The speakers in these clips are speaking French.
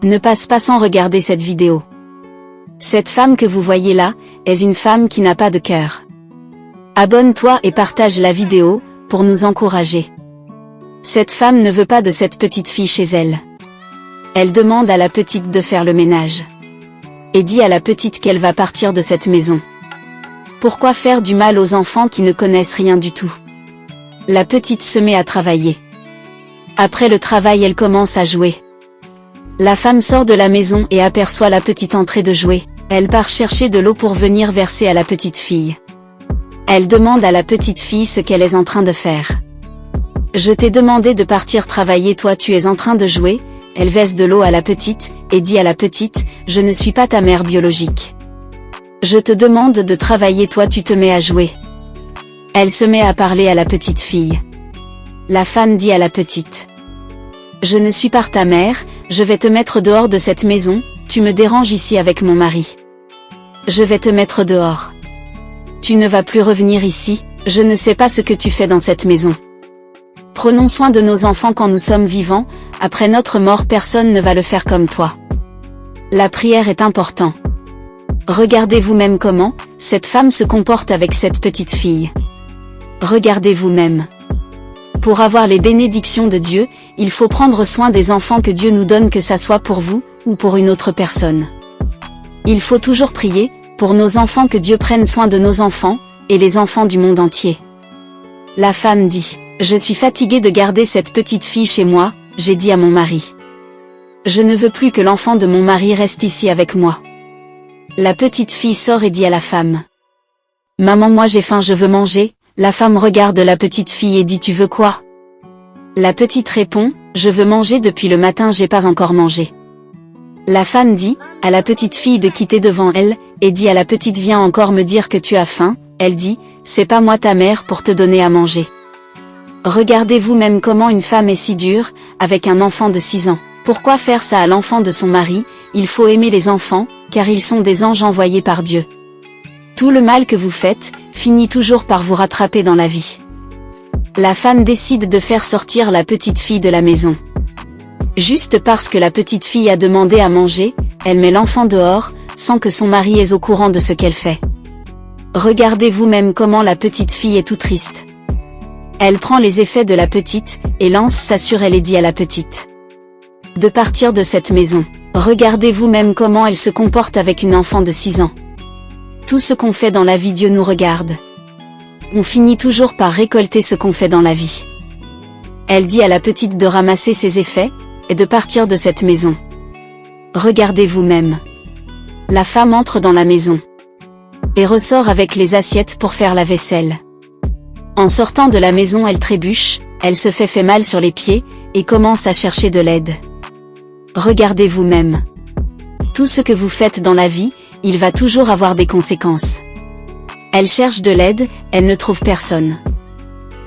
Ne passe pas sans regarder cette vidéo. Cette femme que vous voyez là, est une femme qui n'a pas de cœur. Abonne-toi et partage la vidéo, pour nous encourager. Cette femme ne veut pas de cette petite fille chez elle. Elle demande à la petite de faire le ménage. Et dit à la petite qu'elle va partir de cette maison. Pourquoi faire du mal aux enfants qui ne connaissent rien du tout? La petite se met à travailler. Après le travail, elle commence à jouer. La femme sort de la maison et aperçoit la petite en train de jouer. Elle part chercher de l'eau pour venir verser à la petite fille. Elle demande à la petite fille ce qu'elle est en train de faire. Je t'ai demandé de partir travailler, toi tu es en train de jouer. Elle verse de l'eau à la petite, et dit à la petite, je ne suis pas ta mère biologique. Je te demande de travailler, toi tu te mets à jouer. Elle se met à parler à la petite fille. La femme dit à la petite. Je ne suis pas ta mère, je vais te mettre dehors de cette maison, tu me déranges ici avec mon mari. Je vais te mettre dehors. Tu ne vas plus revenir ici, je ne sais pas ce que tu fais dans cette maison. Prenons soin de nos enfants quand nous sommes vivants, après notre mort personne ne va le faire comme toi. La prière est importante. Regardez vous-même comment, cette femme se comporte avec cette petite fille. Regardez vous-même. Pour avoir les bénédictions de Dieu, il faut prendre soin des enfants que Dieu nous donne, que ça soit pour vous, ou pour une autre personne. Il faut toujours prier, pour nos enfants, que Dieu prenne soin de nos enfants, et les enfants du monde entier. La femme dit. Je suis fatiguée de garder cette petite fille chez moi, j'ai dit à mon mari. Je ne veux plus que l'enfant de mon mari reste ici avec moi. La petite fille sort et dit à la femme. Maman, moi j'ai faim, je veux manger. La femme regarde la petite fille et dit, tu veux quoi? La petite répond, je veux manger, depuis le matin j'ai pas encore mangé. La femme dit à la petite fille de quitter devant elle, et dit à la petite, viens encore me dire que tu as faim. Elle dit, c'est pas moi ta mère pour te donner à manger. Regardez vous-même comment une femme est si dure, avec un enfant de 6 ans. Pourquoi faire ça à l'enfant de son mari? Il faut aimer les enfants, car ils sont des anges envoyés par Dieu. Tout le mal que vous faites, finit toujours par vous rattraper dans la vie. La femme décide de faire sortir la petite fille de la maison. Juste parce que la petite fille a demandé à manger, elle met l'enfant dehors, sans que son mari est au courant de ce qu'elle fait. Regardez vous-même comment la petite fille est tout triste. Elle prend les effets de la petite, et lance ça sur elle et dit à la petite de partir de cette maison. Regardez vous-même comment elle se comporte avec une enfant de 6 ans. Tout ce qu'on fait dans la vie, Dieu nous regarde. On finit toujours par récolter ce qu'on fait dans la vie. Elle dit à la petite de ramasser ses effets, et de partir de cette maison. Regardez vous-même. La femme entre dans la maison. Et ressort avec les assiettes pour faire la vaisselle. En sortant de la maison, elle trébuche, elle se fait mal sur les pieds, et commence à chercher de l'aide. Regardez vous-même. Tout ce que vous faites dans la vie, il va toujours avoir des conséquences. Elle cherche de l'aide, elle ne trouve personne.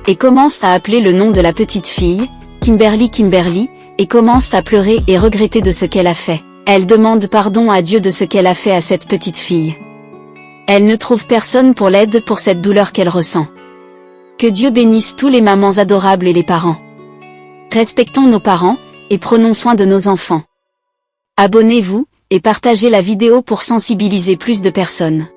Et commence à appeler le nom de la petite fille, Kimberly, Kimberly, et commence à pleurer et regretter de ce qu'elle a fait. Elle demande pardon à Dieu de ce qu'elle a fait à cette petite fille. Elle ne trouve personne pour l'aide pour cette douleur qu'elle ressent. Que Dieu bénisse tous les mamans adorables et les parents. Respectons nos parents, et prenons soin de nos enfants. Abonnez-vous, et partagez la vidéo pour sensibiliser plus de personnes.